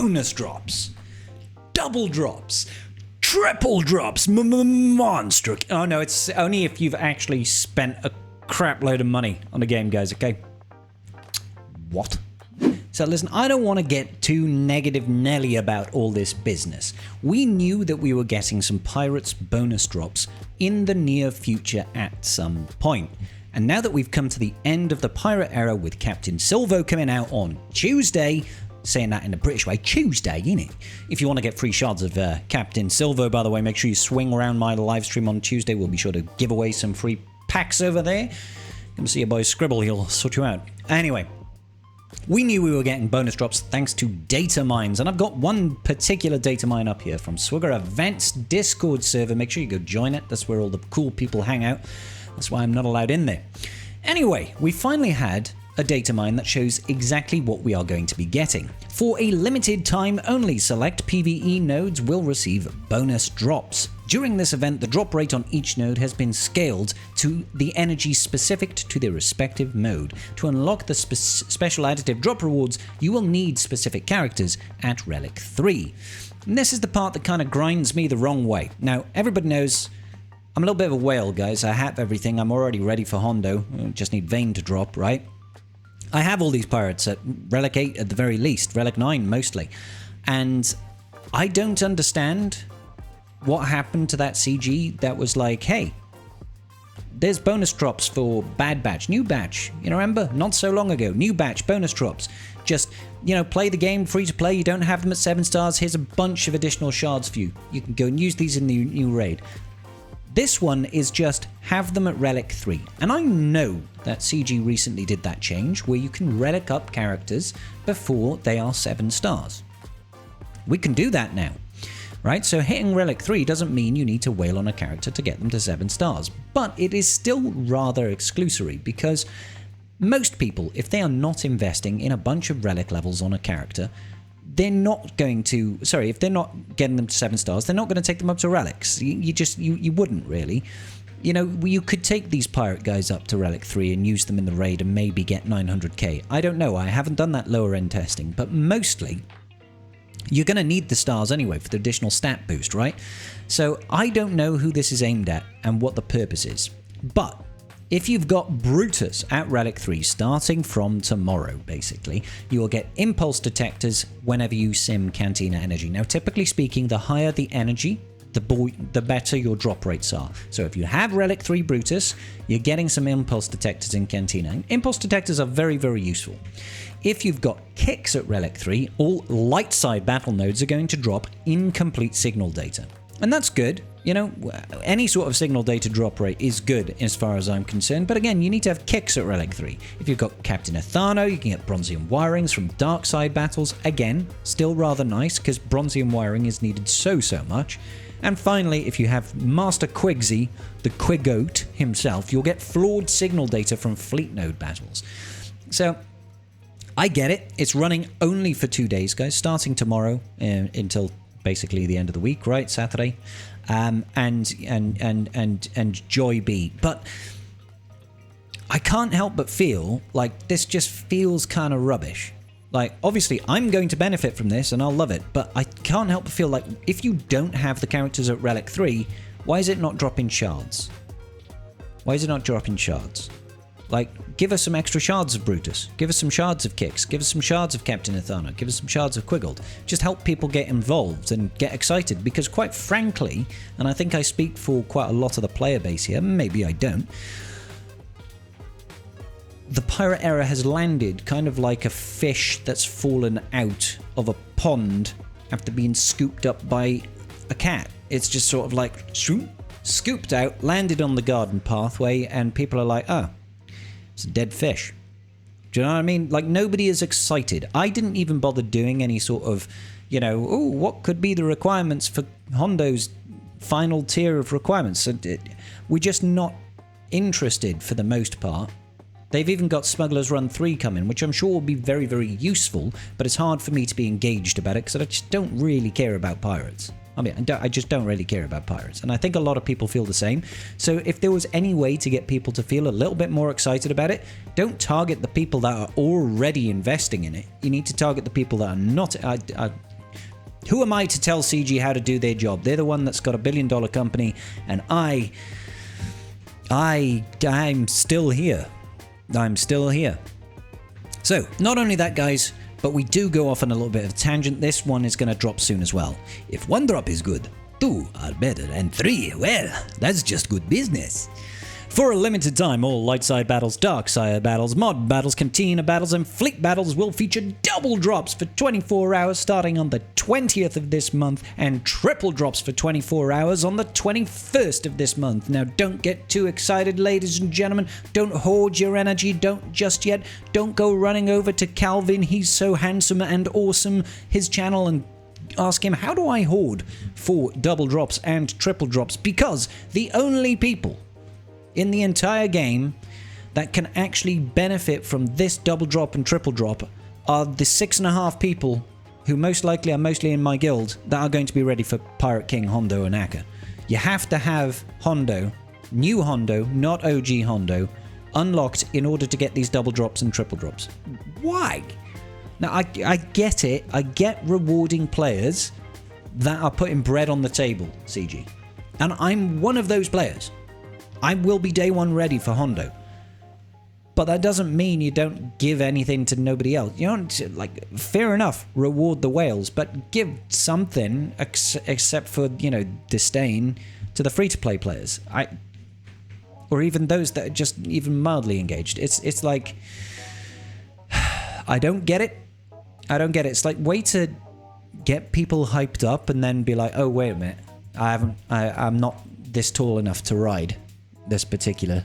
bonus drops, double drops, triple drops, monster. Oh no, it's only if you've actually spent a crap load of money on the game, guys, okay? What? So listen, I don't want to get too negative Nelly about all this business. We knew that we were getting some Pirates bonus drops in the near future at some point. And now that we've come to the end of the Pirate era with Captain Silvo coming out on Tuesday, saying that in a British way, Tuesday, innit? If you want to get free shards of Captain Silvo, by the way, make sure you swing around my live stream on Tuesday. We'll be sure to give away some free packs over there. Come see your boy Scribble, he'll sort you out. Anyway, we knew we were getting bonus drops thanks to data mines, and I've got one particular data mine up here from Swigger Events Discord server. Make sure you go join it. That's where all the cool people hang out. That's why I'm not allowed in there. Anyway, we finally had a data mine that shows exactly what we are going to be getting. For a limited time only, select PvE nodes will receive bonus drops. During this event, the drop rate on each node has been scaled to the energy specific to their respective mode. To unlock the special additive drop rewards, you will need specific characters at Relic 3. And this is the part that kind of grinds me the wrong way. Now, everybody knows I'm a little bit of a whale, guys. I have everything. I'm already ready for Hondo. I just need Vayne to drop, right? I have all these pirates at Relic 8 at the very least, Relic 9 mostly. And I don't understand what happened to that CG that was like, hey, there's bonus drops for Bad Batch, New Batch. You know, remember? Not so long ago. New Batch, bonus drops. Just, you know, play the game, free to play. You don't have them at 7 stars. Here's a bunch of additional shards for you. You can go and use these in the new raid. This one is just have them at Relic 3. And I know that CG recently did that change where you can relic up characters before they are 7 stars. We can do that now, right? So hitting Relic 3 doesn't mean you need to wail on a character to get them to 7 stars. But it is still rather exclusory because most people, if they are not investing in a bunch of relic levels on a character, they're not going to, if they're not getting them to 7 stars, they're not going to take them up to relics. You wouldn't really. You know, you could take these pirate guys up to Relic 3 and use them in the raid and maybe get 900k. I don't know, I haven't done that lower end testing, but mostly you're going to need the stars anyway for the additional stat boost, right? So I don't know who this is aimed at and what the purpose is, but if you've got Brutus at Relic 3 starting from tomorrow, basically, you will get impulse detectors whenever you sim Cantina energy. Now, typically speaking, the higher the energy, the better your drop rates are. So if you have Relic 3 Brutus, you're getting some impulse detectors in Cantina. And impulse detectors are very, very useful. If you've got kicks at Relic 3, all light side battle nodes are going to drop incomplete signal data. And that's good. You know, any sort of signal data drop rate is good as far as I'm concerned. But again, you need to have kicks at Relic 3. If you've got Captain Athano, you can get Bronzium wirings from dark side battles. Again, still rather nice because Bronzium wiring is needed so much. And finally, if you have Master Quigsy, the Quigoat himself, you'll get flawed signal data from fleet node battles. So I get it. It's running only for 2 days, guys, starting tomorrow until basically the end of the week, right? Saturday. And Joy B. But I can't help but feel like this just feels kind of rubbish. Like, obviously, I'm going to benefit from this and I'll love it, but I can't help but feel like if you don't have the characters at Relic 3, why is it not dropping shards? Why is it not dropping shards? Like, give us some extra shards of Brutus. Give us some shards of Kicks. Give us some shards of Captain Athano. Give us some shards of Quiggled. Just help people get involved and get excited. Because quite frankly, and I think I speak for quite a lot of the player base here, maybe I don't, the pirate era has landed kind of like a fish that's fallen out of a pond after being scooped up by a cat. It's just sort of like, scooped out, landed on the garden pathway, and people are like, oh, it's a dead fish. Do you know what I mean? Like, nobody is excited. I didn't even bother doing any sort of, you know, oh, what could be the requirements for Hondo's final tier of requirements? We're just not interested for the most part. They've even got Smuggler's Run 3 coming, which I'm sure will be very, very useful, but it's hard for me to be engaged about it because I just don't really care about pirates. I mean, I just don't really care about pirates. And I think a lot of people feel the same. So if there was any way to get people to feel a little bit more excited about it, don't target the people that are already investing in it. You need to target the people that are not. Who am I to tell CG how to do their job? They're the one that's got $1 billion company, and I'm still here. I'm still here. So, not only that, guys, but we do go off on a little bit of a tangent. This one is going to drop soon as well. If 1 drop is good, 2 are better, and 3, well, that's just good business. For a limited time, all light side battles, dark side battles, mod battles, cantina battles, and fleet battles will feature double drops for 24 hours starting on the 20th of this month, and triple drops for 24 hours on the 21st of this month. Now, don't get too excited, ladies and gentlemen. Don't hoard your energy. Don't just yet. Don't go running over to Calvin. He's so handsome and awesome. His channel, and ask him, how do I hoard for double drops and triple drops? Because the only people in the entire game that can actually benefit from this double drop and triple drop are the 6.5 people who most likely are mostly in my guild that are going to be ready for Pirate King, Hondo, and Akka. You have to have Hondo, new Hondo, not OG Hondo, unlocked in order to get these double drops and triple drops. Why? Now, I get it. I get rewarding players that are putting bread on the table, CG. And I'm one of those players. I will be day one ready for Hondo. But that doesn't mean you don't give anything to nobody else. You don't, like, fair enough, reward the whales, but give something, except for, you know, disdain, to the free-to-play players. Or even those that are just even mildly engaged. It's like, I don't get it. I don't get it. It's like, way to get people hyped up and then be like, oh, wait a minute. I'm not this tall enough to ride this particular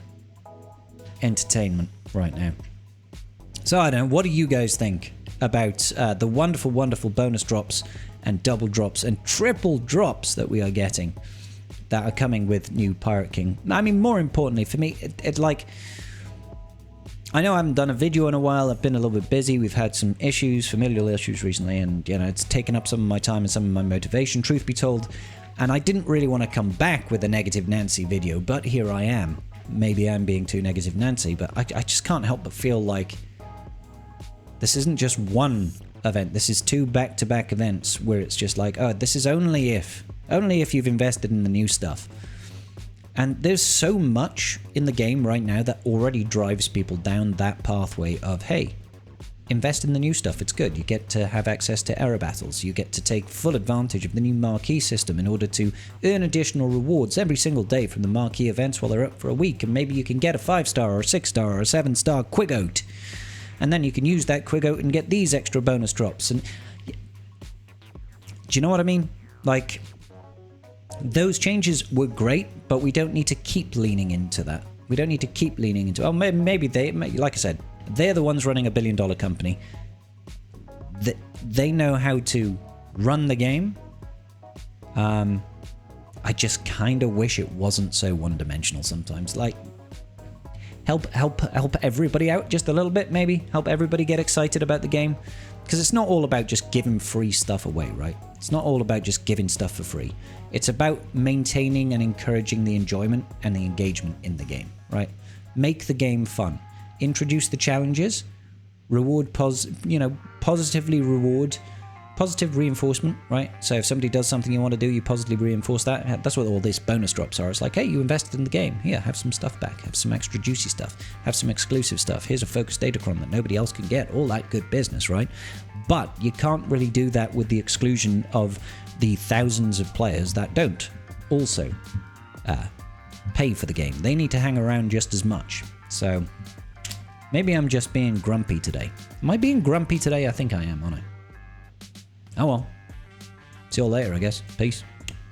entertainment right now. So I don't know, what do you guys think about the wonderful, wonderful bonus drops and double drops and triple drops that we are getting that are coming with new Pirate King? I mean, more importantly for me, it like, I know I haven't done a video in a while. I've been a little bit busy. We've had some issues, familial issues recently, and you know, it's taken up some of my time and some of my motivation, truth be told. And I didn't really want to come back with a Negative Nancy video, but here I am. Maybe I'm being too Negative Nancy, but I just can't help but feel like this isn't just one event. This is 2 back-to-back events where it's just like, oh, this is only if you've invested in the new stuff. And there's so much in the game right now that already drives people down that pathway of, hey, invest in the new stuff, it's good. You get to have access to error battles. You get to take full advantage of the new marquee system in order to earn additional rewards every single day from the marquee events while they're up for a week. And maybe you can get a 5-star or a 6-star or a 7-star Quigoat. And then you can use that Quigoat and get these extra bonus drops. And do you know what I mean? Like, those changes were great, but we don't need to keep leaning into that. We don't need to keep leaning into, oh, maybe they, like I said, they're the ones running $1 billion company. They know how to run the game. I just kind of wish it wasn't so one-dimensional sometimes. Like, help everybody out just a little bit, maybe. Help everybody get excited about the game. Because it's not all about just giving free stuff away, right? It's not all about just giving stuff for free. It's about maintaining and encouraging the enjoyment and the engagement in the game, right? Make the game fun. Introduce the challenges, positively reward, positive reinforcement, right? So if somebody does something you want to do, you positively reinforce that. That's what all these bonus drops are. It's like, hey, you invested in the game. Here, have some stuff back. Have some extra juicy stuff. Have some exclusive stuff. Here's a focused datacron that nobody else can get. All that good business, right? But you can't really do that with the exclusion of the thousands of players that don't also pay for the game. They need to hang around just as much. So maybe I'm just being grumpy today. Am I being grumpy today? I think I am, aren't I? Oh well. See you all later, I guess. Peace.